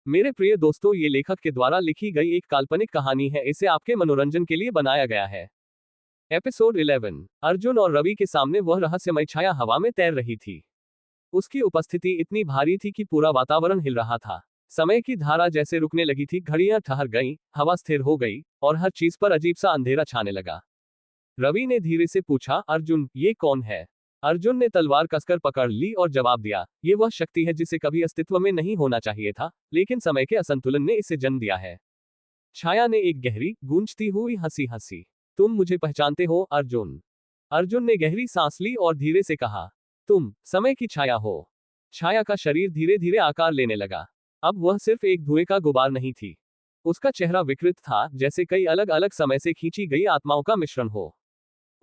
मेरे प्रिय दोस्तों, ये लेखक के द्वारा लिखी गई एक काल्पनिक कहानी है। इसे आपके मनोरंजन के लिए बनाया गया है। एपिसोड 11। अर्जुन और रवि के सामने वह रहस्यमय छाया हवा में तैर रही थी। उसकी उपस्थिति इतनी भारी थी कि पूरा वातावरण हिल रहा था। समय की धारा जैसे रुकने लगी थी, घड़ियां ठहर गईं, हवा स्थिर हो गई और हर चीज पर अजीब सा अंधेरा छाने लगा। रवि ने धीरे से पूछा, अर्जुन, ये कौन है? अर्जुन ने तलवार कसकर पकड़ ली और जवाब दिया, ये वह शक्ति है जिसे कभी अस्तित्व में नहीं होना चाहिए था, लेकिन समय के असंतुलन ने इसे जन्म दिया है। छाया ने एक गहरी, गूंजती हुई हंसी हंसी। तुम मुझे पहचानते हो, अर्जुन? अर्जुन ने गहरी सांस ली और धीरे से कहा, तुम समय की छाया हो। छाया का शरीर धीरे धीरे आकार लेने लगा। अब वह सिर्फ एक धुएं का गुबार नहीं थी। उसका चेहरा विकृत था, जैसे कई अलग अलग समय से खींची गई आत्माओं का मिश्रण हो।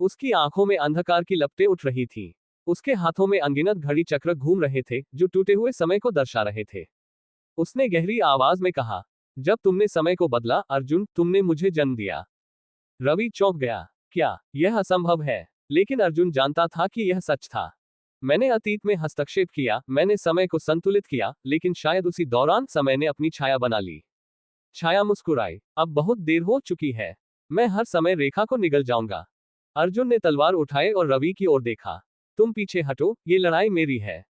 उसकी आंखों में अंधकार की लपटें उठ रही थीं। उसके हाथों में अनगिनत घड़ी चक्र घूम रहे थे, जो टूटे हुए समय को दर्शा रहे थे। उसने गहरी आवाज में कहा, जब तुमने समय को बदला, अर्जुन, तुमने मुझे जन्म दिया। रवि चौंक गया। क्या यह असंभव है? लेकिन अर्जुन जानता था कि यह सच था। मैंने अतीत में हस्तक्षेप किया, मैंने समय को संतुलित किया, लेकिन शायद उसी दौरान समय ने अपनी छाया बना ली। छाया मुस्कुराई, अब बहुत देर हो चुकी है। मैं हर समय रेखा को निगल जाऊंगा। अर्जुन ने तलवार उठाए और रवि की ओर देखा। तुम पीछे हटो, ये लड़ाई मेरी है।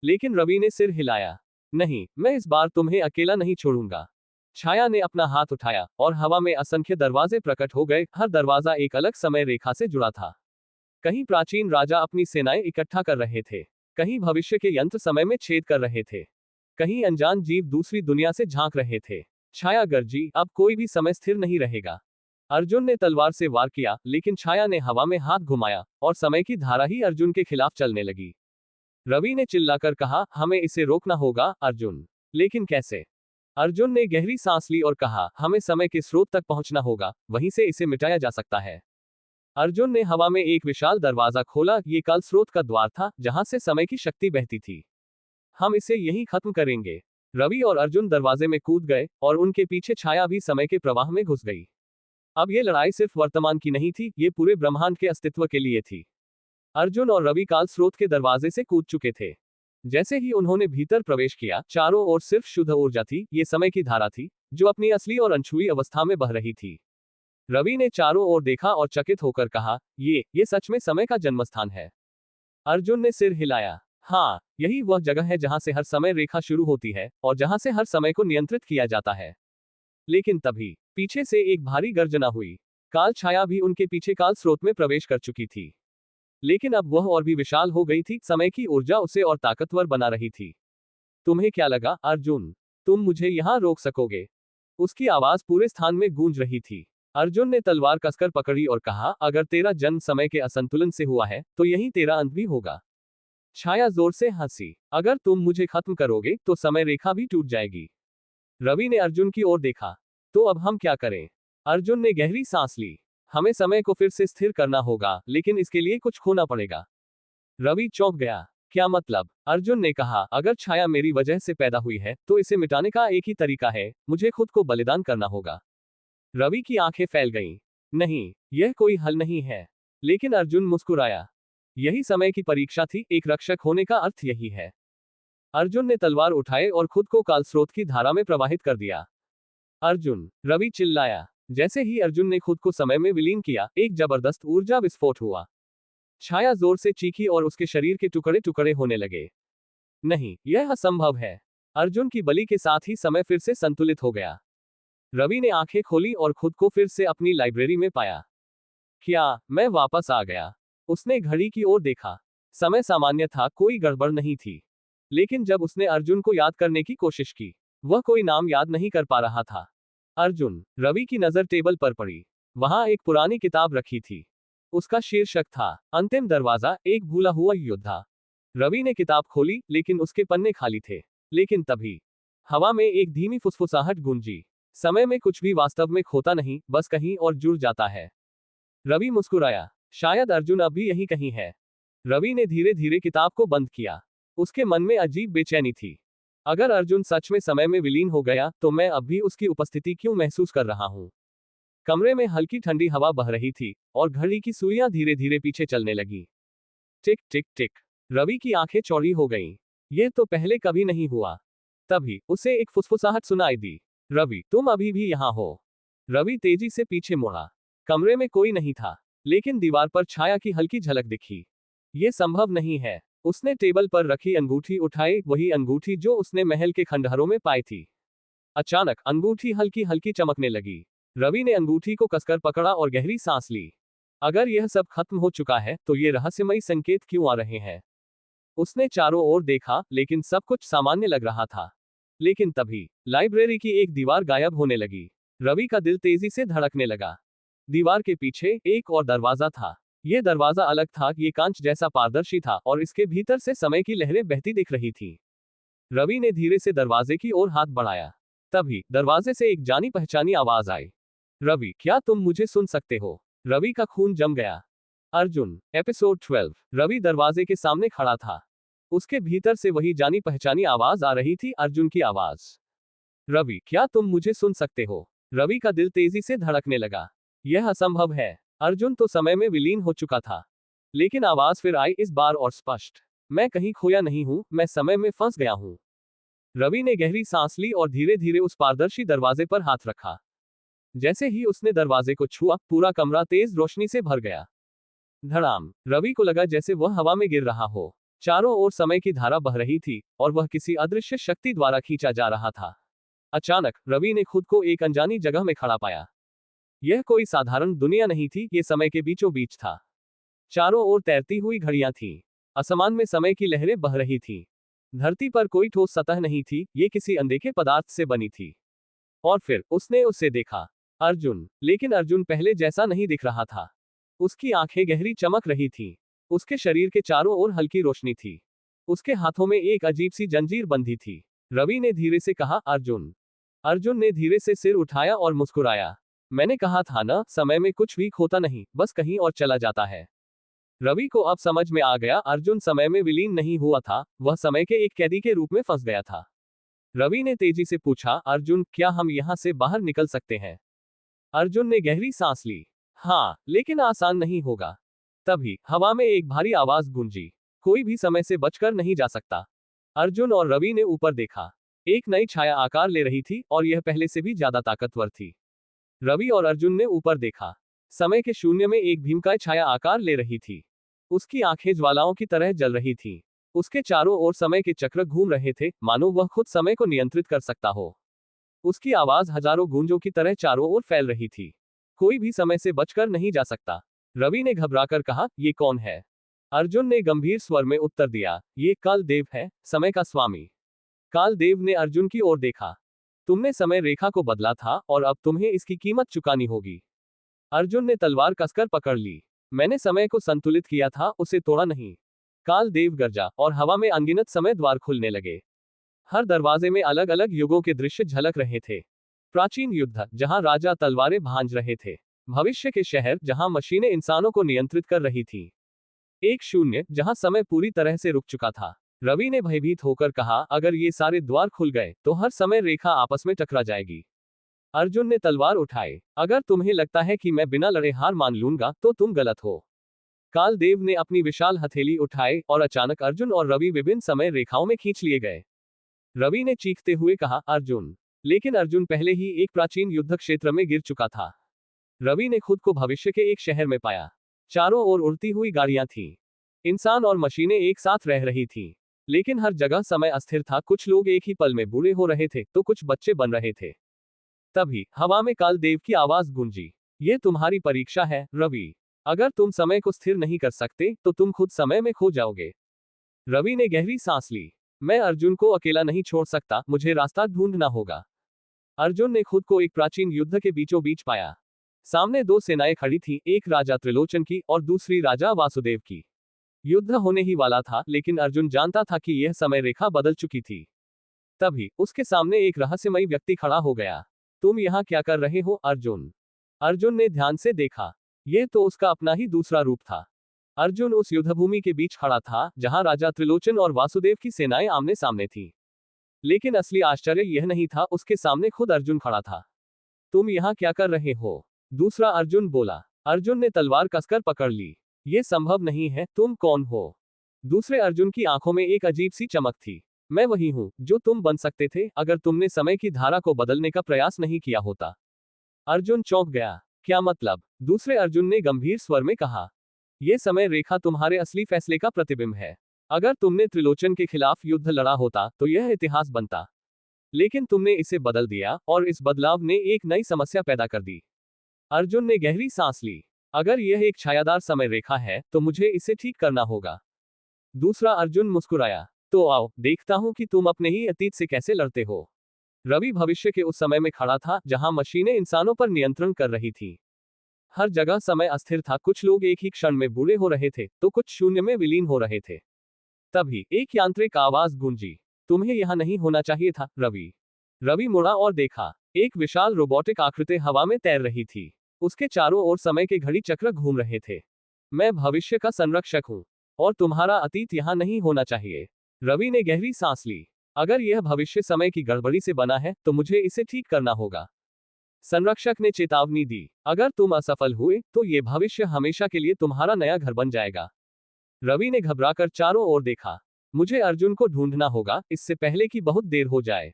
लेकिन रवि ने सिर हिलाया। नहीं, मैं इस बार तुम्हें अकेला नहीं छोड़ूंगा। छाया ने अपना हाथ उठाया और हवा में असंख्य दरवाजे प्रकट हो गए। हर दरवाजा एक अलग समय रेखा से जुड़ा था। कहीं प्राचीन राजा अपनी सेनाएं इकट्ठा कर रहे थे, कहीं भविष्य के यंत्र समय में छेद कर रहे थे, कहीं अनजान जीव दूसरी दुनिया से झांक रहे थे। छाया गर्जी, अब कोई भी समय स्थिर नहीं रहेगा। अर्जुन ने तलवार से वार किया, लेकिन छाया ने हवा में हाथ घुमाया और समय की धारा ही अर्जुन के खिलाफ चलने लगी। रवि ने चिल्लाकर कहा, हमें इसे रोकना होगा, अर्जुन। लेकिन कैसे? अर्जुन ने गहरी सांस ली और कहा, हमें समय के स्रोत तक पहुंचना होगा, वहीं से इसे मिटाया जा सकता है। अर्जुन ने हवा में एक विशाल दरवाजा खोला। ये काल स्रोत का द्वार था, जहां से समय की शक्ति बहती थी। हम इसे यहीं खत्म करेंगे। रवि और अर्जुन दरवाजे में कूद गए और उनके पीछे छाया भी समय के प्रवाह में घुस गई। अब ये लड़ाई सिर्फ वर्तमान की नहीं थी, ये पूरे ब्रह्मांड के अस्तित्व के लिए थी। अर्जुन और रवि काल स्रोत के दरवाजे से कूद चुके थे। जैसे ही उन्होंने भीतर प्रवेश किया, चारों ओर सिर्फ शुद्ध ऊर्जा थी। ये समय की धारा थी, जो अपनी असली और अनछुई अवस्था में बह रही थी। रवि ने चारों ओर देखा और चकित होकर कहा, ये सच में समय का जन्मस्थान है। अर्जुन ने सिर हिलाया। हाँ, यही वह जगह है जहां से हर समय रेखा शुरू होती है और जहां से हर समय को नियंत्रित किया जाता है। लेकिन तभी पीछे से एक भारी गर्जना हुई। काल छाया भी उनके पीछे काल स्रोत में प्रवेश कर चुकी थी, लेकिन अब वह और भी विशाल हो गई थी। समय की ऊर्जा उसे और ताकतवर बना रही थी। तुम्हें क्या लगा, अर्जुन? तुम मुझे यहां रोक सकोगे? उसकी आवाज पूरे स्थान में गूंज रही थी। अर्जुन ने तलवार कसकर पकड़ी और कहा, अगर तेरा जन्म समय के असंतुलन से हुआ है, तो यही तेरा अंत भी होगा। छाया जोर से हंसी, अगर तुम मुझे खत्म करोगे, तो समय रेखा भी टूट जाएगी। रवि ने अर्जुन की ओर देखा। तो अब हम क्या करें? अर्जुन ने गहरी सांस ली। हमें समय को फिर से स्थिर करना होगा, लेकिन इसके लिए कुछ खोना पड़ेगा। रवि चौंक गया। क्या मतलब? अर्जुन ने कहा, अगर छाया मेरी वजह से पैदा हुई है, तो इसे मिटाने का एक ही तरीका है, मुझे खुद को बलिदान करना होगा। रवि की आंखें फैल गईं। नहीं, यह कोई हल नहीं है। लेकिन अर्जुन मुस्कुराया। यही समय की परीक्षा थी, एक रक्षक होने का अर्थ यही है। अर्जुन ने तलवार उठाए और खुद को कालस्रोत की धारा में प्रवाहित कर दिया। अर्जुन! रवि चिल्लाया। जैसे ही अर्जुन ने खुद को समय में विलीन किया, एक जबरदस्त ऊर्जा विस्फोट हुआ। छाया जोर से चीखी और उसके शरीर के टुकड़े टुकड़े होने लगे। नहीं, यह असंभव है। अर्जुन की बलि के साथ ही समय फिर से संतुलित हो गया। रवि ने आंखें खोली और खुद को फिर से अपनी लाइब्रेरी में पाया। क्या मैं वापस आ गया? उसने घड़ी की ओर देखा। समय सामान्य था, कोई गड़बड़ नहीं थी। लेकिन जब उसने अर्जुन को याद करने की कोशिश की, वह कोई नाम याद नहीं कर पा रहा था। अर्जुन! रवि की नजर टेबल पर पड़ी। वहां एक पुरानी किताब रखी थी। उसका शीर्षक था, अंतिम दरवाजा, एक भूला हुआ योद्धा। रवि ने किताब खोली, लेकिन उसके पन्ने खाली थे। लेकिन तभी हवा में एक धीमी फुसफुसाहट गूंजी। समय में कुछ भी वास्तव में खोता नहीं, बस कहीं और जुड़ जाता है। रवि मुस्कुराया। शायद अर्जुन अब भी यही कहीं है। रवि ने धीरे धीरे किताब को बंद किया। उसके मन में अजीब बेचैनी थी। अगर अर्जुन सच में समय में विलीन हो गया, तो मैं अब भी उसकी उपस्थिति क्यों महसूस कर रहा हूं? कमरे में हल्की ठंडी हवा बह रही थी और घड़ी की सुइयां धीरे धीरे पीछे चलने लगी। टिक टिक टिक। रवि की आंखें चौड़ी हो गईं। यह तो पहले कभी नहीं हुआ। तभी उसे एक फुसफुसाहट सुनाई दी। रवि, तुम अभी भी यहाँ हो? रवि तेजी से पीछे मुड़ा। कमरे में कोई नहीं था, लेकिन दीवार पर छाया की हल्की झलक दिखी। ये संभव नहीं है। उसने टेबल पर रखी अंगूठी उठाई, वही अंगूठी जो उसने महल के खंडहरों में पाई थी। अचानक अंगूठी हल्की हल्की चमकने लगी। रवि ने अंगूठी को कसकर पकड़ा और गहरी सांस ली। अगर यह सब खत्म हो चुका है, तो ये रहस्यमयी संकेत क्यों आ रहे हैं? उसने चारों ओर देखा, लेकिन सब कुछ सामान्य लग रहा था। लेकिन तभी लाइब्रेरी की एक दीवार गायब होने लगी। रवि का दिल तेजी से धड़कने लगा। दीवार के पीछे एक और दरवाजा था। यह दरवाजा अलग था, ये कांच जैसा पारदर्शी था और इसके भीतर से समय की लहरें बहती दिख रही थी। रवि ने धीरे से दरवाजे की ओर हाथ बढ़ाया। तभी दरवाजे से एक जानी पहचानी आवाज आई। रवि, क्या तुम मुझे सुन सकते हो? रवि का खून जम गया। अर्जुन, एपिसोड 12। रवि दरवाजे के सामने खड़ा था। उसके भीतर से वही जानी पहचानी आवाज आ रही थी, अर्जुन की आवाज। रवि, क्या तुम मुझे सुन सकते हो? रवि का दिल तेजी से धड़कने लगा। यह असंभव है। अर्जुन तो समय में विलीन हो चुका था। लेकिन आवाज फिर आई, इस बार और स्पष्ट। मैं कहीं खोया नहीं हूं, मैं समय में फंस गया हूं। रवि ने गहरी सांस ली और धीरे धीरे उस पारदर्शी दरवाजे पर हाथ रखा। जैसे ही उसने दरवाजे को छुआ, पूरा कमरा तेज रोशनी से भर गया। धड़ाम। रवि को लगा जैसे वह हवा में गिर रहा हो। चारों ओर समय की धारा बह रही थी और वह किसी अदृश्य शक्ति द्वारा खींचा जा रहा था। अचानक रवि ने खुद को एक अनजानी जगह में खड़ा पाया। यह कोई साधारण दुनिया नहीं थी, ये समय के बीचों बीच था। चारों ओर तैरती हुई घड़ियां थीं। आसमान में समय की लहरें बह रही थीं। धरती पर कोई ठोस सतह नहीं थी, ये किसी अनदेखे पदार्थ से बनी थी। और फिर उसने उसे देखा, अर्जुन। लेकिन अर्जुन पहले जैसा नहीं दिख रहा था। उसकी आंखें गहरी चमक रही थीं। उसके शरीर के चारों ओर हल्की रोशनी थी। उसके हाथों में एक अजीब सी जंजीर बंधी थी। रवि ने धीरे से कहा, अर्जुन। अर्जुन ने धीरे से सिर उठाया और मुस्कुराया। मैंने कहा था ना, समय में कुछ भी खोता नहीं, बस कहीं और चला जाता है। रवि को अब समझ में आ गया, अर्जुन समय में विलीन नहीं हुआ था, वह समय के एक कैदी के रूप में फंस गया था। रवि ने तेजी से पूछा, अर्जुन, क्या हम यहां से बाहर निकल सकते हैं? अर्जुन ने गहरी सांस ली। हाँ, लेकिन आसान नहीं होगा। तभी हवा में एक भारी आवाज गूंजी। कोई भी समय से बचकर नहीं जा सकता। अर्जुन और रवि ने ऊपर देखा। एक नई छाया आकार ले रही थी और यह पहले से भी ज्यादा ताकतवर थी। रवि और अर्जुन ने ऊपर देखा। समय के शून्य में एक भीमकाय छाया आकार ले रही थी। उसकी आंखें ज्वालाओं की तरह जल रही थीं। उसके चारों ओर समय के चक्र घूम रहे थे, मानो वह खुद समय को नियंत्रित कर सकता हो। उसकी आवाज हजारों गूंजों की तरह चारों ओर फैल रही थी। कोई भी समय से बचकर नहीं जा सकता। रवि ने घबराकर कहा, ये कौन है? अर्जुन ने गंभीर स्वर में उत्तर दिया, ये कालदेव है, समय का स्वामी। कालदेव ने अर्जुन की ओर देखा। तुमने समय रेखा को बदला था और अब तुम्हें इसकी कीमत चुकानी होगी। अर्जुन ने तलवार कसकर पकड़ ली। मैंने समय को संतुलित किया था, उसे तोड़ा नहीं। कालदेव गरजा और हवा में अनगिनत समय द्वार खुलने लगे। हर दरवाजे में अलग अलग युगों के दृश्य झलक रहे थे। प्राचीन युद्ध, जहां राजा तलवारें भांज रहे थे। भविष्य के शहर, जहां मशीनें इंसानों को नियंत्रित कर रही थीं। एक शून्य, जहां समय पूरी तरह से रुक चुका था। रवि ने भयभीत होकर कहा, अगर ये सारे द्वार खुल गए, तो हर समय रेखा आपस में टकरा जाएगी। अर्जुन ने तलवार उठाई। अगर तुम्हें लगता है कि मैं बिना लड़े हार मान लूंगा, तो तुम गलत हो। कालदेव ने अपनी विशाल हथेली उठाई और अचानक अर्जुन और रवि विभिन्न समय रेखाओं में खींच लिए गए। रवि ने चीखते हुए कहा, अर्जुन। लेकिन अर्जुन पहले ही एक प्राचीन युद्ध क्षेत्र में गिर चुका था। रवि ने खुद को भविष्य के एक शहर में पाया। चारों ओर उड़ती हुई गाड़ियां थीं। इंसान और मशीनें एक साथ रह रही थीं। लेकिन हर जगह समय अस्थिर था, कुछ लोग एक ही पल में बूढ़े हो रहे थे, तो कुछ बच्चे बन रहे थे। तभी हवा में कालदेव की आवाज गूंजी। ये तुम्हारी परीक्षा है, रवि। अगर तुम समय को स्थिर नहीं कर सकते, तो तुम खुद समय में खो जाओगे। रवि ने गहरी सांस ली। मैं अर्जुन को अकेला नहीं छोड़ सकता, मुझे रास्ता ढूंढना होगा। अर्जुन ने खुद को एक प्राचीन युद्ध के बीचों बीच पाया। सामने दो सेनाएं खड़ी थीं, एक राजा त्रिलोचन की और दूसरी राजा वासुदेव की। युद्ध होने ही वाला था, लेकिन अर्जुन जानता था कि यह समय रेखा बदल चुकी थी। तभी उसके सामने एक रहस्यमयी व्यक्ति खड़ा हो गया। तुम यहाँ क्या कर रहे हो, अर्जुन? अर्जुन ने ध्यान से देखा। यह तो उसका अपना ही दूसरा रूप था। अर्जुन उस युद्धभूमि के बीच खड़ा था, जहां राजा त्रिलोचन और वासुदेव की सेनाएं आमने सामने थीं। लेकिन असली आश्चर्य यह नहीं था, उसके सामने खुद अर्जुन खड़ा था। तुम यहाँ क्या कर रहे हो? दूसरा अर्जुन बोला। अर्जुन ने तलवार कसकर पकड़ ली। यह संभव नहीं है, तुम कौन हो? दूसरे अर्जुन की आंखों में एक अजीब सी चमक थी। मैं वही हूं जो तुम बन सकते थे अगर तुमने समय की धारा को बदलने का प्रयास नहीं किया होता। अर्जुन चौंक गया। क्या मतलब? दूसरे अर्जुन ने गंभीर स्वर में कहा। यह समय रेखा तुम्हारे असली फैसले का प्रतिबिंब है। अगर तुमने त्रिलोचन के खिलाफ युद्ध लड़ा होता तो यह इतिहास बनता। लेकिन तुमने इसे बदल दिया और इस बदलाव ने एक नई समस्या पैदा कर दी। अर्जुन ने गहरी सांस ली। अगर यह एक छायादार समय रेखा है तो मुझे इसे ठीक करना होगा। दूसरा अर्जुन मुस्कुराया। तो आओ देखता हूं कि तुम अपने ही अतीत से कैसे लड़ते हो। रवि भविष्य के उस समय में खड़ा था जहां मशीनें इंसानों पर नियंत्रण कर रही थी। हर जगह समय अस्थिर था, कुछ लोग एक ही क्षण में बूढ़े हो रहे थे तो कुछ शून्य में विलीन हो रहे थे। तभी एक यांत्रिक आवाज गूंजी। तुम्हें यहां नहीं होना चाहिए था, रवि। रवि मुड़ा और देखा। एक विशाल रोबोटिक आकृति हवा में तैर रही थी। उसके चारों ओर समय के घड़ी चक्र घूम रहे थे। मैं भविष्य का संरक्षक हूं और तुम्हारा अतीत यहां नहीं होना चाहिए। रवि ने गहरी सांस ली। अगर यह भविष्य समय की गड़बड़ी से बना है तो मुझे इसे ठीक करना होगा। संरक्षक ने चेतावनी दी। अगर तुम असफल हुए तो यह भविष्य हमेशा के लिए तुम्हारा नया घर बन जाएगा। रवि ने घबराकर चारों ओर देखा। मुझे अर्जुन को ढूंढना होगा इससे पहले कि बहुत देर हो जाए।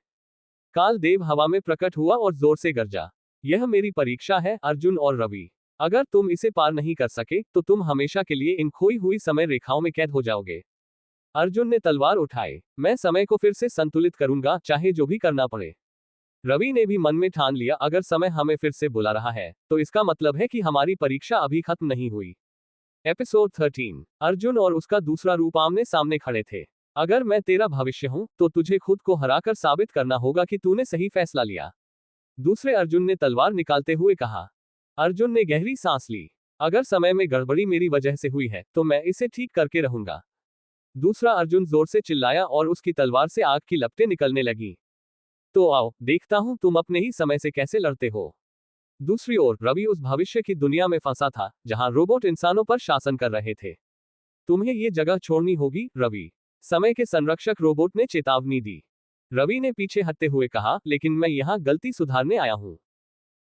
काल देव हवा में प्रकट हुआ और जोर से गरजा। यह मेरी परीक्षा है, अर्जुन और रवि। अगर तुम इसे पार नहीं कर सके तो तुम हमेशा के लिए इन खोई हुई समय रेखाओं में कैद हो जाओगे। अर्जुन ने तलवार उठाई। मैं समय को फिर से संतुलित करूंगा, चाहे जो भी करना पड़े। रवि ने भी मन में ठान लिया, अगर समय हमें फिर से बुला रहा है तो इसका मतलब है कि हमारी परीक्षा अभी खत्म नहीं हुई। एपिसोड 13। अर्जुन और उसका दूसरा रूप आमने सामने खड़े थे। अगर मैं तेरा भविष्य हूं तो तुझे खुद को हराकर साबित करना होगा कि तूने सही फैसला लिया। दूसरे अर्जुन ने तलवार निकालते हुए कहा। अर्जुन ने गहरी सांस ली। अगर समय में गड़बड़ी मेरी वजह से हुई है तो मैं इसे ठीक करके रहूंगा। दूसरा अर्जुन जोर से चिल्लाया और उसकी तलवार से आग की लपटें निकलने लगी। तो आओ देखता हूं तुम अपने ही समय से कैसे लड़ते हो। दूसरी ओर रवि उस भविष्य की दुनिया में फंसा था जहां रोबोट इंसानों पर शासन कर रहे थे। तुम्हें ये जगह छोड़नी होगी, रवि। समय के संरक्षक रोबोट ने चेतावनी दी। रवि ने पीछे हटते हुए कहा, लेकिन मैं यहां गलती सुधारने आया हूं।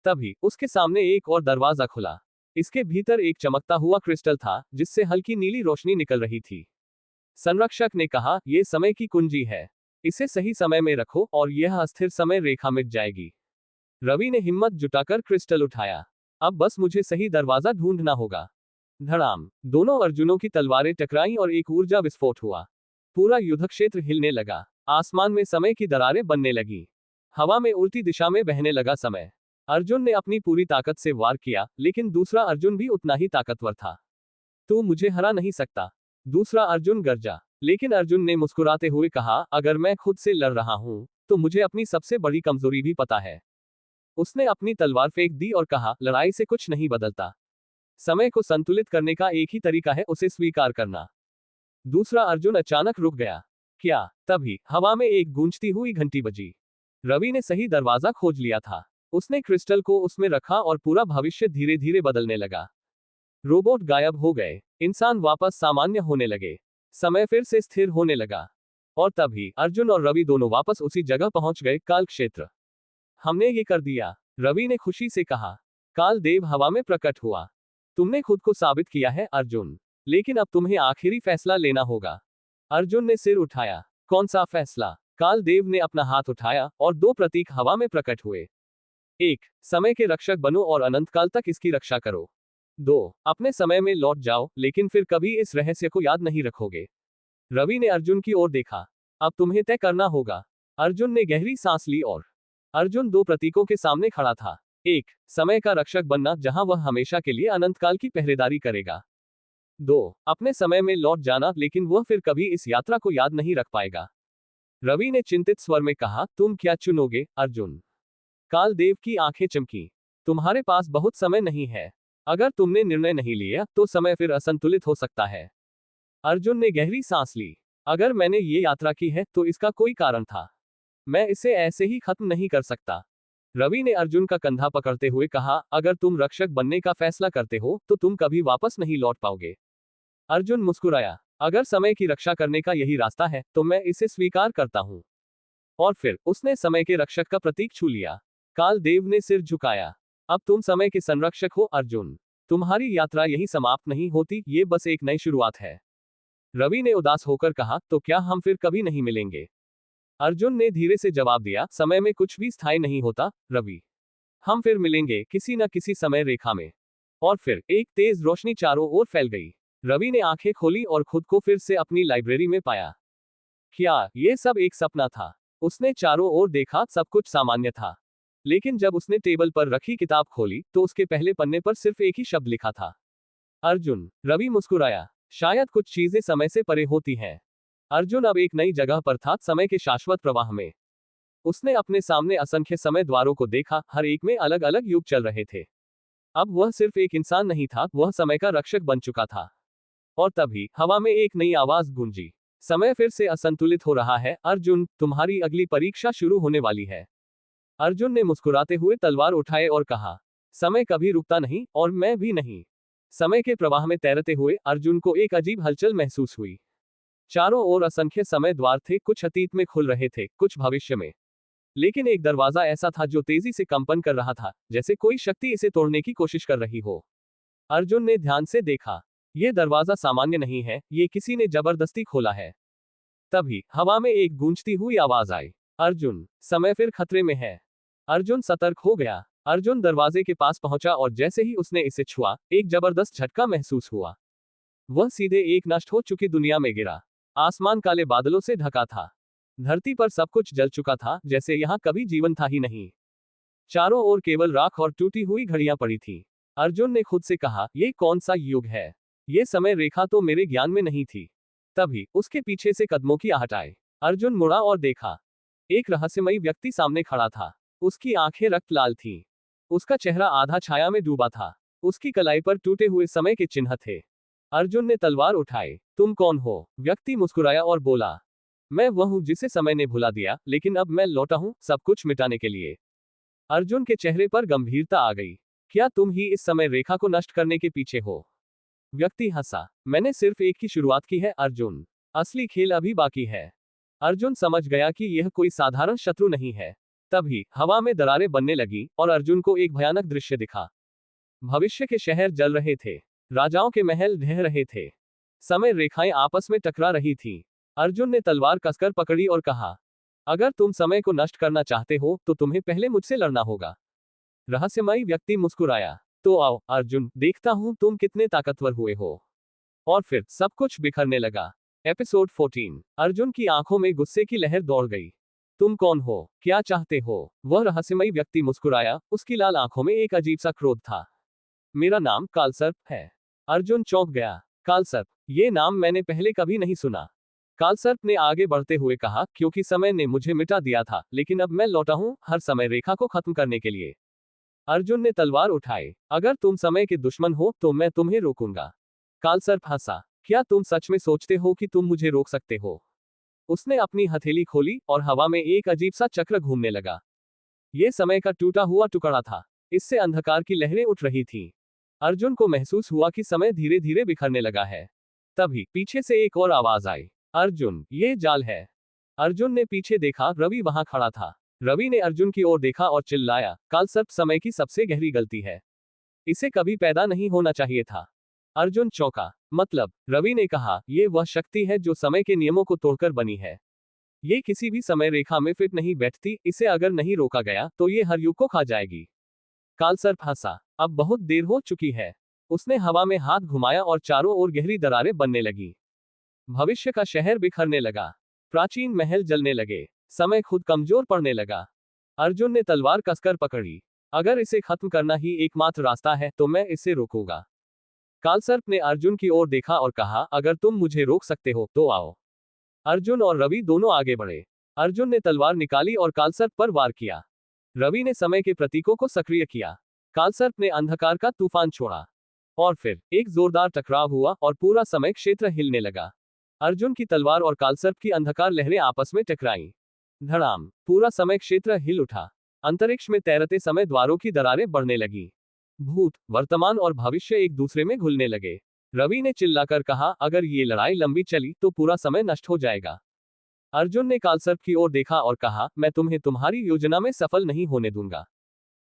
तभी उसके सामने एक और दरवाजा खुला। इसके भीतर एक चमकता हुआ क्रिस्टल था जिससे हल्की नीली रोशनी निकल रही थी। संरक्षक ने कहा, यह समय की कुंजी है। इसे सही समय में रखो और यह अस्थिर समय रेखा मिट जाएगी। रवि ने हिम्मत जुटाकर क्रिस्टल उठाया। अब बस मुझे सही दरवाजा ढूंढना होगा। धड़ाम। दोनों अर्जुनों की तलवारें टकराईं और एक ऊर्जा विस्फोट हुआ। पूरा युद्ध क्षेत्र हिलने लगा। आसमान में समय की दरारें बनने लगी। हवा में उल्टी दिशा में बहने लगा समय। अर्जुन ने अपनी पूरी ताकत से वार किया, लेकिन दूसरा अर्जुन भी उतना ही ताकतवर था। तू मुझे हरा नहीं सकता, दूसरा अर्जुन गरजा। लेकिन अर्जुन ने मुस्कुराते हुए कहा, अगर मैं खुद से लड़ रहा हूं तो मुझे अपनी सबसे बड़ी कमजोरी भी पता है। उसने अपनी तलवार फेंक दी और कहा, लड़ाई से कुछ नहीं बदलता। समय को संतुलित करने का एक ही तरीका है, उसे स्वीकार करना। दूसरा अर्जुन अचानक रुक गया। क्या? तभी हवा में एक गूंजती हुई घंटी बजी। रवि ने सही दरवाजा खोज लिया था। उसने क्रिस्टल को उसमें रखा और पूरा भविष्य धीरे धीरे बदलने लगा। रोबोट गायब हो गए। इंसान वापस सामान्य होने लगे। समय फिर से स्थिर होने लगा। और तभी अर्जुन और रवि दोनों वापस उसी जगह पहुंच गए, काल क्षेत्र। हमने ये कर दिया, रवि ने खुशी से कहा। काल देव हवा में प्रकट हुआ। तुमने खुद को साबित किया है, अर्जुन। लेकिन अब तुम्हें आखिरी फैसला लेना होगा। अर्जुन ने सिर उठाया। कौन सा फैसला? काल देव ने अपना हाथ उठाया और दो प्रतीक हवा में प्रकट हुए। 1. समय के रक्षक बनो और अनंत काल तक इसकी रक्षा करो। 2. अपने समय में लौट जाओ, लेकिन फिर कभी इस रहस्य को याद नहीं रखोगे। रवि ने अर्जुन की ओर देखा। अब तुम्हें तय करना होगा। अर्जुन ने गहरी सांस ली और अर्जुन दो प्रतीकों के सामने खड़ा था। 1. समय का रक्षक बनना, जहां वह हमेशा के लिए अनंत काल की पहरेदारी करेगा। 2. अपने समय में लौट जाना, लेकिन वह फिर कभी इस यात्रा को याद नहीं रख पाएगा। रवि ने चिंतित स्वर में कहा, तुम क्या चुनोगे, अर्जुन? काल देव की आंखें चमकी। तुम्हारे पास बहुत समय नहीं है। अगर तुमने निर्णय नहीं लिया तो समय फिर असंतुलित हो सकता है। अर्जुन ने गहरी सांस ली। अगर मैंने ये यात्रा की है तो इसका कोई कारण था। मैं इसे ऐसे ही खत्म नहीं कर सकता। रवि ने अर्जुन का कंधा पकड़ते हुए कहा, अगर तुम रक्षक बनने का फैसला करते हो तो तुम कभी वापस नहीं लौट पाओगे। अर्जुन मुस्कुराया। अगर समय की रक्षा करने का यही रास्ता है तो मैं इसे स्वीकार करता हूं। और फिर उसने समय के रक्षक का प्रतीक छू लिया। काल देव ने सिर झुकाया। अब तुम समय के संरक्षक हो, अर्जुन। तुम्हारी यात्रा यही समाप्त नहीं होती, ये बस एक नई शुरुआत है। रवि ने उदास होकर कहा, तो क्या हम फिर कभी नहीं मिलेंगे? अर्जुन ने धीरे से जवाब दिया, समय में कुछ भी स्थायी नहीं होता, रवि। हम फिर मिलेंगे किसी न किसी समय रेखा में। और फिर एक तेज रोशनी चारों ओर फैल गई। रवि ने आंखें खोली और खुद को फिर से अपनी लाइब्रेरी में पाया। क्या ये सब एक सपना था? उसने चारों ओर देखा, सब कुछ सामान्य था। लेकिन जब उसने टेबल पर रखी किताब खोली तो उसके पहले पन्ने पर सिर्फ एक ही शब्द लिखा था, अर्जुन। रवि मुस्कुराया। शायद कुछ चीजें समय से परे होती हैं। अर्जुन अब एक नई जगह पर था, समय के शाश्वत प्रवाह में। उसने अपने सामने असंख्य समय द्वारों को देखा, हर एक में अलग अलग युग चल रहे थे। अब वह सिर्फ एक इंसान नहीं था, वह समय का रक्षक बन चुका था। और तभी हवा में एक नई आवाज गूंजी, समय फिर से असंतुलित हो रहा है, अर्जुन, तुम्हारी अगली परीक्षा शुरू होने वाली है। अर्जुन ने मुस्कुराते हुए तलवार उठाए और कहा, समय कभी रुकता नहीं, और मैं भी नहीं। समय के प्रवाह में तैरते हुए अर्जुन को एक अजीब हलचल महसूस हुई। चारों ओर असंख्य समय द्वार थे, कुछ अतीत में खुल रहे थे, कुछ भविष्य में। लेकिन एक दरवाजा ऐसा था जो तेजी से कंपन कर रहा था, जैसे कोई शक्ति इसे तोड़ने की कोशिश कर रही हो। अर्जुन ने ध्यान से देखा। यह दरवाजा सामान्य नहीं है, ये किसी ने जबरदस्ती खोला है। तभी हवा में एक गूंजती हुई आवाज आई, अर्जुन, समय फिर खतरे में है। अर्जुन सतर्क हो गया। अर्जुन दरवाजे के पास पहुंचा और जैसे ही उसने इसे छुआ, एक जबरदस्त झटका महसूस हुआ। वह सीधे एक नष्ट हो चुकी दुनिया में गिरा। आसमान काले बादलों से ढका था। धरती पर सब कुछ जल चुका था, जैसे यहां कभी जीवन था ही नहीं। चारों ओर केवल राख और टूटी हुई घड़ियां पड़ी थी। अर्जुन ने खुद से कहा, ये कौन सा युग है? ये समय रेखा तो मेरे ज्ञान में नहीं थी। तभी उसके पीछे से कदमों की आहट आई। अर्जुन मुड़ा और देखा। एक रहस्यमयी व्यक्ति सामने खड़ा था। उसकी आंखें रक्त लाल थीं। उसका चेहरा आधा छाया में डूबा था। उसकी कलाई पर टूटे हुए समय के चिन्ह थे। अर्जुन ने तलवार उठाई। तुम कौन हो? व्यक्ति मुस्कुराया और बोला, मैं वह हूं जिसे समय ने भुला दिया, लेकिन अब मैं लौटा हूं, सब कुछ मिटाने के लिए। अर्जुन के चेहरे पर गंभीरता आ गई। क्या तुम ही इस समय रेखा को नष्ट करने के पीछे हो? व्यक्ति हंसा। मैंने सिर्फ एक ही शुरुआत की है, अर्जुन। असली खेल अभी बाकी है। अर्जुन समझ गया कि यह कोई साधारण शत्रु नहीं है। तभी हवा में दरारें बनने लगी और अर्जुन को एक भयानक दृश्य दिखा। भविष्य के शहर जल रहे थे। राजाओं के महल ढह रहे थे। समय रेखाएं आपस में टकरा रही थीं। अर्जुन ने तलवार कसकर पकड़ी और कहा, अगर तुम समय को नष्ट करना चाहते हो तो तुम्हें पहले मुझसे लड़ना होगा। रहस्यमयी व्यक्ति मुस्कुराया। तो आओ अर्जुन, देखता हूं तुम कितने ताकतवर हुए हो। और फिर सब कुछ बिखरने लगा। एपिसोड 14। अर्जुन की आंखों में गुस्से की लहर दौड़ गई। तुम कौन हो? क्या चाहते हो? वह रहस्यमयी व्यक्ति मुस्कुराया, उसकी लाल आंखों में एक अजीब सा क्रोध था। मेरा नाम कालसर्प है। अर्जुन चौंक गया। कालसर्प? ये नाम मैंने पहले कभी नहीं सुना। कालसर्प ने आगे बढ़ते हुए कहा, क्योंकि समय ने मुझे मिटा दिया था, लेकिन अब मैं लौटा हूं, हर समय रेखा को खत्म करने के लिए। अर्जुन ने तलवार उठाई। अगर तुम समय के दुश्मन हो तो मैं तुम्हें रोकूंगा। कालसर्प हंसा। क्या तुम सच में सोचते हो कि तुम मुझे रोक सकते हो? उसने अपनी हथेली खोली और हवा में एक अजीब सा चक्र घूमने लगा। यह समय का टूटा हुआ टुकड़ा था। इससे अंधकार की लहरें उठ रही थीं। अर्जुन को महसूस हुआ कि समय धीरे धीरे बिखरने लगा है। तभी पीछे से एक और आवाज आई, अर्जुन, ये जाल है। अर्जुन ने पीछे देखा, रवि वहां खड़ा था। रवि ने अर्जुन की ओर देखा और चिल्लाया, कालसर्प समय की सबसे गहरी गलती है। इसे कभी पैदा नहीं होना चाहिए था। अर्जुन चौंका। मतलब? रवि ने कहा, ये वह शक्ति है जो समय के नियमों को तोड़कर बनी है। ये किसी भी समय रेखा में फिट नहीं बैठती, इसे अगर नहीं रोका गया तो ये हर युग को खा जाएगी। कालसर्प हंसा। अब बहुत देर हो चुकी है। उसने हवा में हाथ घुमाया और चारों ओर गहरी दरारें बनने लगी। भविष्य का शहर बिखरने लगा। प्राचीन महल जलने लगे। समय खुद कमजोर पड़ने लगा। अर्जुन ने तलवार कसकर पकड़ी। अगर इसे खत्म करना ही एकमात्र रास्ता है तो मैं इसे रोकूंगा। कालसर्प ने अर्जुन की ओर देखा और कहा, अगर तुम मुझे रोक सकते हो तो आओ। अर्जुन और रवि दोनों आगे बढ़े। अर्जुन ने तलवार निकाली और कालसर्प पर वार किया। रवि ने समय के प्रतीकों को सक्रिय किया। कालसर्प ने अंधकार का तूफान छोड़ा। और फिर एक जोरदार टकराव हुआ और पूरा समय क्षेत्र हिलने लगा। अर्जुन की तलवार और कालसर्प की अंधकार लहरें आपस में टकराईं। धड़ाम, पूरा समय क्षेत्र हिल उठा। अंतरिक्ष में तैरते समय द्वारों की दरारें बढ़ने लगी। भूत, वर्तमान और भविष्य एक दूसरे में घुलने लगे। रवि ने चिल्लाकर कहा, अगर ये लड़ाई लंबी चली तो पूरा समय नष्ट हो जाएगा। अर्जुन ने कालसर्प की ओर देखा और कहा, मैं तुम्हें तुम्हारी योजना में सफल नहीं होने दूंगा।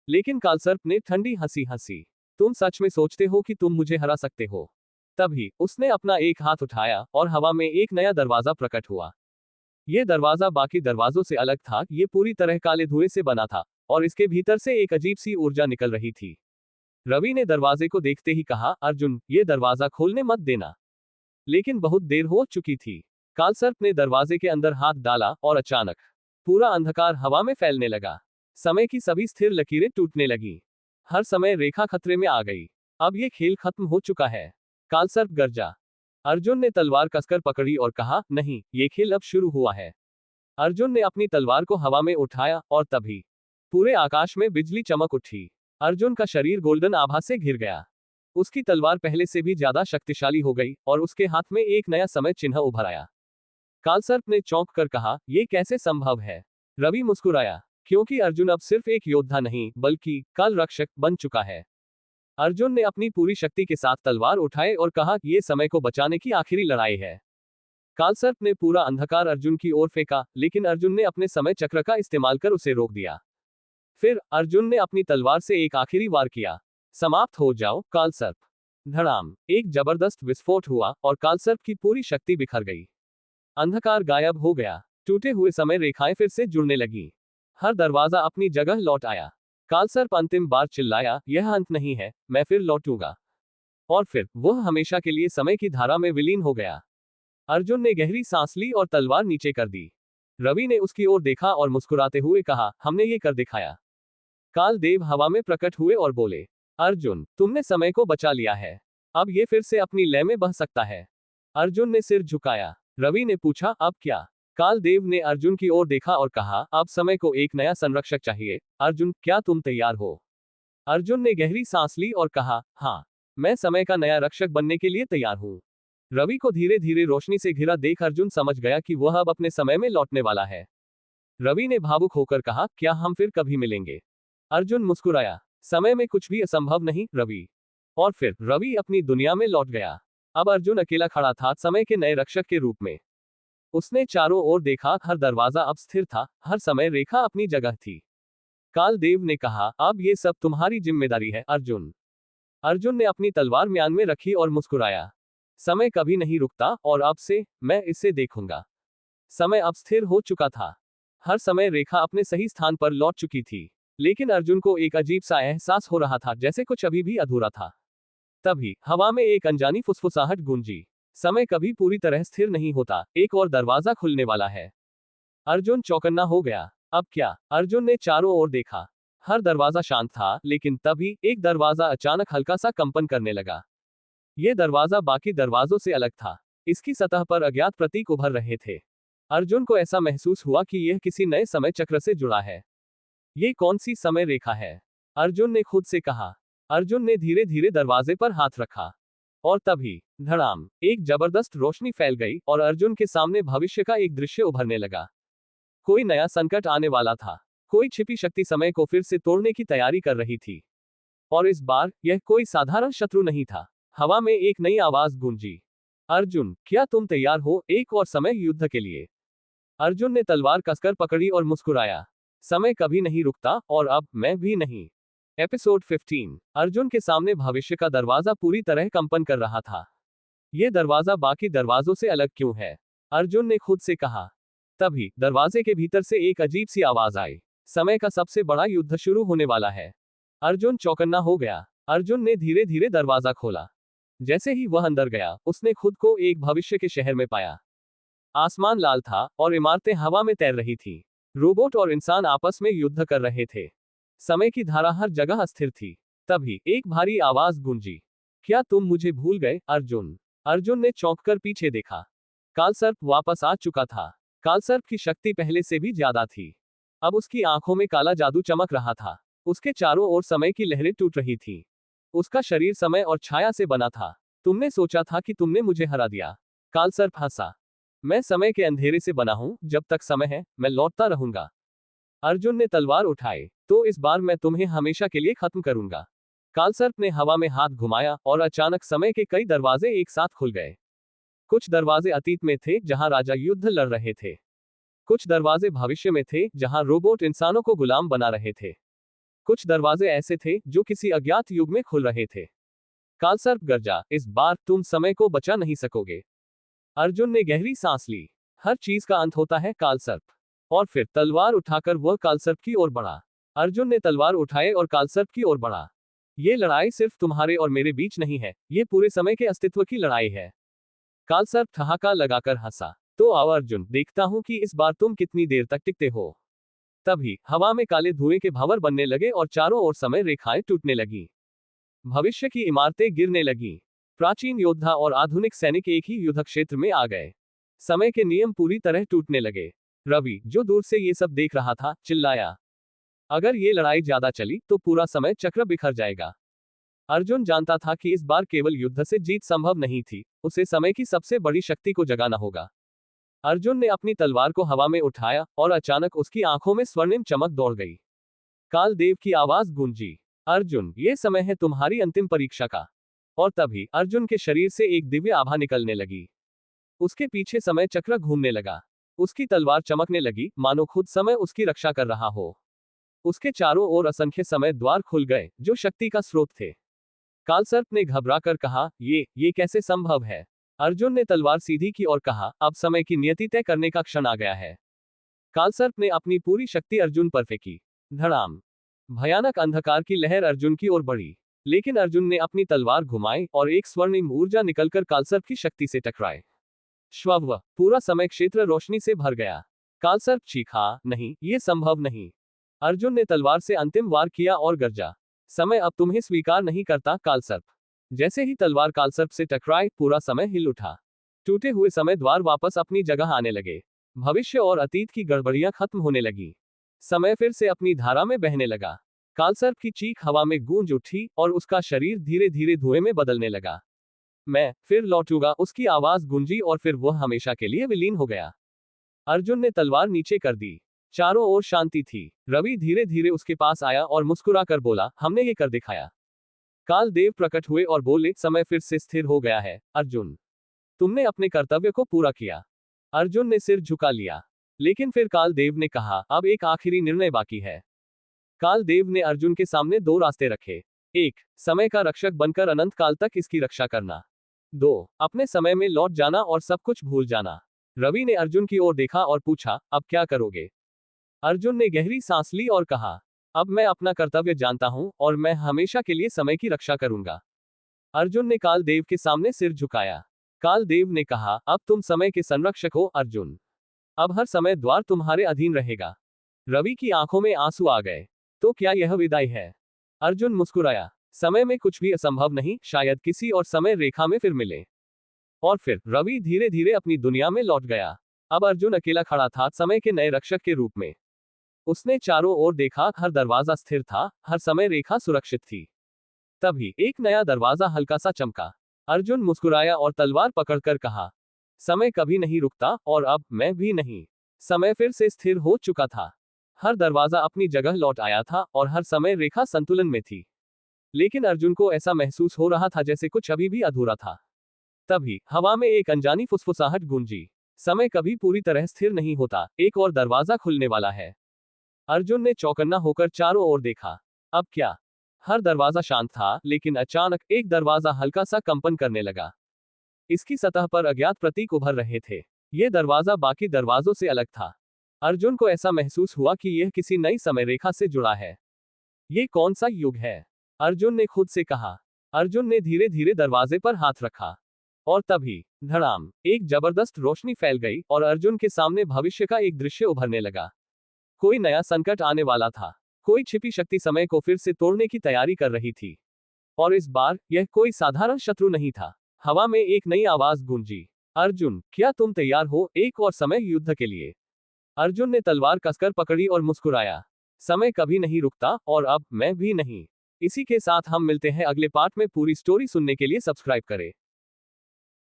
लेकिन कालसर्प ने ठंडी हंसी हंसी। तुम सच में सोचते हो कि तुम मुझे हरा सकते हो? तभी उसने अपना एक हाथ उठाया और हवा में एक नया दरवाजा प्रकट हुआ। ये दरवाजा बाकी दरवाजों से अलग था, ये पूरी तरह काले धुएं से बना था और इसके भीतर से एक अजीब सी ऊर्जा निकल रही थी। रवि ने दरवाजे को देखते ही कहा, अर्जुन, ये दरवाजा खोलने मत देना। लेकिन बहुत देर हो चुकी थी। कालसर्प ने दरवाजे के अंदर हाथ डाला और अचानक पूरा अंधकार हवा में फैलने लगा। समय की सभी स्थिर लकीरें टूटने लगी। हर समय रेखा खतरे में आ गई। अब ये खेल खत्म हो चुका है। कालसर्प गरजा। अर्जुन ने तलवार कसकर पकड़ी और कहा, नहीं, ये खेल अब शुरू हुआ है। अर्जुन ने अपनी तलवार को हवा में उठाया और तभी पूरे आकाश में बिजली चमक उठी। अर्जुन का शरीर गोल्डन आभा से घिर गया। उसकी तलवार पहले से भी ज्यादा शक्तिशाली हो गई और उसके हाथ में एक नया समय चिन्ह उभर आया। कालसर्प ने चौंक कर कहा, यह कैसे संभव है? रवि मुस्कुराया, क्योंकि अर्जुन अब सिर्फ एक योद्धा नहीं बल्कि काल रक्षक बन चुका है। अर्जुन ने अपनी पूरी शक्ति के साथ तलवार उठाए और कहा, यह समय को बचाने की आखिरी लड़ाई है। कालसर्प ने पूरा अंधकार अर्जुन की ओर फेंका, लेकिन अर्जुन ने अपने समय चक्र का इस्तेमाल कर उसे रोक दिया। फिर अर्जुन ने अपनी तलवार से एक आखिरी वार किया। समाप्त हो जाओ, कालसर्प। धड़ाम, एक जबरदस्त विस्फोट हुआ और कालसर्प की पूरी शक्ति बिखर गई। अंधकार गायब हो गया। टूटे हुए समय रेखाएं फिर से जुड़ने लगी। हर दरवाजा अपनी जगह लौट आया। कालसर्प अंतिम बार चिल्लाया, यह अंत नहीं है, मैं फिर लौटूंगा। और फिर वह हमेशा के लिए समय की धारा में विलीन हो गया। अर्जुन ने गहरी सांस ली और तलवार नीचे कर दी। रवि ने उसकी ओर देखा और मुस्कुराते हुए कहा, हमने ये कर दिखाया। कालदेव हवा में प्रकट हुए और बोले, अर्जुन, तुमने समय को बचा लिया है। अब ये फिर से अपनी लय में बह सकता है। अर्जुन ने सिर झुकाया। रवि ने पूछा, अब क्या? कालदेव ने अर्जुन की ओर देखा और कहा, अब समय को एक नया संरक्षक चाहिए। अर्जुन, क्या तुम तैयार हो? अर्जुन ने गहरी सांस ली और कहा, हाँ, मैं समय का नया रक्षक बनने के लिए तैयार हूँ। रवि को धीरे धीरे रोशनी से घिरा देख अर्जुन समझ गया कि वह अब अपने समय में लौटने वाला है। रवि ने भावुक होकर कहा, क्या हम फिर कभी मिलेंगे? अर्जुन मुस्कुराया, समय में कुछ भी असंभव नहीं, रवि। और फिर रवि अपनी दुनिया में लौट गया। अब अर्जुन अकेला खड़ा था, समय के नए रक्षक के रूप में। उसने चारों ओर देखा, हर दरवाजा अब स्थिर था, हर समय रेखा अपनी जगह थी। कालदेव ने कहा, अब ये सब तुम्हारी जिम्मेदारी है, अर्जुन। अर्जुन ने अपनी तलवार म्यान में रखी और मुस्कुराया। समय कभी नहीं रुकता और अब से मैं इसे देखूंगा। समय अब स्थिर हो चुका था। हर समय रेखा अपने सही स्थान पर लौट चुकी थी। लेकिन अर्जुन को एक अजीब सा एहसास हो रहा था, जैसे कुछ अभी भी अधूरा था। तभी हवा में एक अनजानी फुसफुसाहट गूंजी। समय कभी पूरी तरह स्थिर नहीं होता, एक और दरवाजा खुलने वाला है। अर्जुन चौकन्ना हो गया। अब क्या? अर्जुन ने चारों ओर देखा। हर दरवाजा शांत था, लेकिन तभी एक दरवाजा अचानक हल्का सा कंपन करने लगा। यह दरवाजा बाकी दरवाजों से अलग था। इसकी सतह पर अज्ञात प्रतीक उभर रहे थे। अर्जुन को ऐसा महसूस हुआ कि यह किसी नए समय चक्र से जुड़ा है। ये कौन सी समय रेखा है? अर्जुन ने खुद से कहा। अर्जुन ने धीरे धीरे दरवाजे पर हाथ रखा और तभी धड़ाम, एक जबरदस्त रोशनी फैल गई और अर्जुन के सामने भविष्य का एक दृश्य उभरने लगा। कोई नया संकट आने वाला था। कोई छिपी शक्ति समय को फिर से तोड़ने की तैयारी कर रही थी। और इस बार यह कोई साधारण शत्रु नहीं था। हवा में एक नई आवाज गूंजी, अर्जुन, क्या तुम तैयार हो एक और समय युद्ध के लिए? अर्जुन ने तलवार कसकर पकड़ी और मुस्कुराया। समय कभी नहीं रुकता और अब मैं भी नहीं। एपिसोड 15। अर्जुन के सामने भविष्य का दरवाजा पूरी तरह कंपन कर रहा था। यह दरवाजा बाकी दरवाजों से अलग क्यों है? अर्जुन ने खुद से कहा। तभी दरवाजे के भीतर से एक अजीब सी आवाज आई, समय का सबसे बड़ा युद्ध शुरू होने वाला है। अर्जुन चौकन्ना हो गया। अर्जुन ने धीरे धीरे दरवाजा खोला। जैसे ही वह अंदर गया, उसने खुद को एक भविष्य के शहर में पाया। आसमान लाल था और इमारतें हवा में तैर रही थी। रोबोट और इंसान आपस में युद्ध कर रहे थे। समय की धारा हर जगह अस्थिर थी। तभी एक भारी आवाज गूंजी, क्या तुम मुझे भूल गए, अर्जुन? अर्जुन ने चौंककर पीछे देखा। कालसर्प वापस आ चुका था। कालसर्प की शक्ति पहले से भी ज्यादा थी। अब उसकी आंखों में काला जादू चमक रहा था। उसके चारों ओर समय की लहरें टूट रही थी। उसका शरीर समय और छाया से बना था। तुमने सोचा था कि तुमने मुझे हरा दिया। कालसर्प हंसा। मैं समय के अंधेरे से बना हूं, जब तक समय है मैं लौटता रहूंगा। अर्जुन ने तलवार उठाई, तो इस बार मैं तुम्हें हमेशा के लिए खत्म करूंगा। कालसर्प ने हवा में हाथ घुमाया और अचानक समय के कई दरवाजे एक साथ खुल गए। कुछ दरवाजे अतीत में थे, जहां राजा युद्ध लड़ रहे थे। कुछ दरवाजे भविष्य में थे, जहां रोबोट इंसानों को गुलाम बना रहे थे। कुछ दरवाजे ऐसे थे जो किसी अज्ञात युग में खुल रहे थे। कालसर्प गरजा, इस बार तुम समय को बचा नहीं सकोगे। अर्जुन ने गहरी सांस ली। हर चीज का अंत होता है कालसर्प। और फिर तलवार उठाकर वह कालसर्प की ओर बढ़ा। अर्जुन ने तलवार उठाए और कालसर्प की ओर बढ़ा। ये लड़ाई सिर्फ तुम्हारे और मेरे बीच नहीं है, ये पूरे समय के अस्तित्व की लड़ाई है। कालसर्प ठहाका लगाकर हंसा। तो आओ अर्जुन, देखता हूं कि इस बार तुम कितनी देर तक टिकते हो। तभी हवा में काले धुएं के भंवर बनने लगे और चारों ओर समय रेखाएं टूटने लगी। भविष्य की इमारतें गिरने लगी। प्राचीन योद्धा और आधुनिक सैनिक एक ही युद्ध क्षेत्र में आ गए। समय के नियम पूरी तरह टूटने लगे। रवि, जो दूर से ये सब देख रहा था, चिल्लाया, अगर ये लड़ाई ज्यादा चली तो पूरा समय चक्र बिखर जाएगा। अर्जुन जानता था कि इस बार केवल युद्ध से जीत संभव नहीं थी, उसे समय की सबसे बड़ी शक्ति को जगाना होगा। अर्जुन ने अपनी तलवार को हवा में उठाया और अचानक उसकी आंखों में स्वर्णिम चमक दौड़ गई। कालदेव की आवाज गूंजी, अर्जुन, ये समय है तुम्हारी अंतिम परीक्षा का। और तभी अर्जुन के शरीर से एक दिव्य आभा निकलने लगी। उसके पीछे समय चक्र घूमने लगा। उसकी तलवार चमकने लगी, मानो खुद समय उसकी रक्षा कर रहा हो। उसके चारों ओर असंख्य समय द्वार खुल गए, जो शक्ति का स्रोत थे। कालसर्प ने घबराकर कहा, ये कैसे संभव है? अर्जुन ने तलवार सीधी की और कहा, अब समय की नियति तय करने का क्षण आ गया है। कालसर्प ने अपनी पूरी शक्ति अर्जुन पर फेंकी। धड़ाम! भयानक अंधकार की लहर अर्जुन की ओर बढ़ी। लेकिन अर्जुन ने अपनी तलवार घुमाई और एक स्वर्णिम ऊर्जा निकलकर कालसर्प की शक्ति से टकराए। श्वव! पूरा समय क्षेत्र रोशनी से भर गया। कालसर्प चीखा, नहीं, ये संभव नहीं। अर्जुन ने तलवार से अंतिम वार किया और गरजा, समय अब तुम्हें स्वीकार नहीं करता कालसर्प। जैसे ही तलवार कालसर्प से टकराई, पूरा समय हिल उठा। टूटे हुए समय द्वार वापस अपनी जगह आने लगे। भविष्य और अतीत की गड़बड़ियां खत्म होने लगी। समय फिर से अपनी धारा में बहने लगा। कालसर्प की चीख हवा में गूंज उठी और उसका शरीर धीरे धीरे धुएं में बदलने लगा। मैं फिर लौटूंगा, उसकी आवाज गूंजी और फिर वह हमेशा के लिए विलीन हो गया। अर्जुन ने तलवार नीचे कर दी। चारों ओर शांति थी। रवि धीरे धीरे उसके पास आया और मुस्कुराकर बोला, हमने ये कर दिखाया। कालदेव प्रकट हुए और बोले, समय फिर से स्थिर हो गया है अर्जुन। तुमने अपने कर्तव्य को पूरा किया। अर्जुन ने सिर झुका लिया। लेकिन फिर कालदेव ने कहा, अब एक आखिरी निर्णय बाकी है। कालदेव ने अर्जुन के सामने दो रास्ते रखे। 1. समय का रक्षक बनकर अनंत काल तक इसकी रक्षा करना। 2. अपने समय में लौट जाना और सब कुछ भूल जाना। रवि ने अर्जुन की ओर देखा और पूछा, अब क्या करोगे? अर्जुन ने गहरी सांस ली और कहा, अब मैं अपना कर्तव्य जानता हूं और मैं हमेशा के लिए समय की रक्षा करूंगा। अर्जुन ने कालदेव के सामने सिर झुकाया। कालदेव ने कहा, अब तुम समय के संरक्षक हो अर्जुन। अब हर समय द्वार तुम्हारे अधीन रहेगा। रवि की आंखों में आंसू आ गए। तो क्या यह विदाई है? अर्जुन मुस्कुराया। समय में कुछ भी असंभव नहीं, शायद किसी और समय रेखा में फिर मिले। और फिर रवि धीरे धीरे अपनी दुनिया में लौट गया। अब अर्जुन अकेला खड़ा था, समय के नए रक्षक के रूप में। उसने चारों ओर देखा, हर दरवाजा स्थिर था, हर समय रेखा सुरक्षित थी। तभी एक नया दरवाजा हल्का सा चमका। अर्जुन मुस्कुराया और तलवार पकड़कर कहा, समय कभी नहीं रुकता और अब मैं भी नहीं। समय फिर से स्थिर हो चुका था। हर दरवाजा अपनी जगह लौट आया था और हर समय रेखा संतुलन में थी। लेकिन अर्जुन को ऐसा महसूस हो रहा था जैसे कुछ अभी भी अधूरा था। तभी हवा में एक अनजानी फुसफुसाहट गूंजी। समय कभी पूरी तरह स्थिर नहीं होता, एक और दरवाजा खुलने वाला है। अर्जुन ने चौकन्ना होकर चारों ओर देखा। अब क्या? हर दरवाजा शांत था, लेकिन अचानक एक दरवाजा हल्का सा कंपन करने लगा। इसकी सतह पर अज्ञात प्रतीक उभर रहे थे। यह दरवाजा बाकी दरवाजों से अलग था। अर्जुन को ऐसा महसूस हुआ कि यह किसी नई समय रेखा से जुड़ा है। ये कौन सा युग है? अर्जुन ने खुद से कहा। अर्जुन ने धीरे धीरे दरवाजे पर हाथ रखा। और तभी धड़ाम, एक जबरदस्त रोशनी फैल गई और अर्जुन के सामने भविष्य का एक दृश्य उभरने लगा। कोई नया संकट आने वाला था। कोई छिपी शक्ति समय को फिर से तोड़ने की तैयारी कर रही थी। और इस बार यह कोई साधारण शत्रु नहीं था। हवा में एक नई आवाज गूंजी, अर्जुन, क्या तुम तैयार हो एक और समय युद्ध के लिए? अर्जुन ने तलवार कसकर पकड़ी और मुस्कुराया। समय कभी नहीं रुकता और अब मैं भी नहीं। इसी के साथ हम मिलते हैं अगले पार्ट में। पूरी स्टोरी सुनने के लिए सब्सक्राइब करें।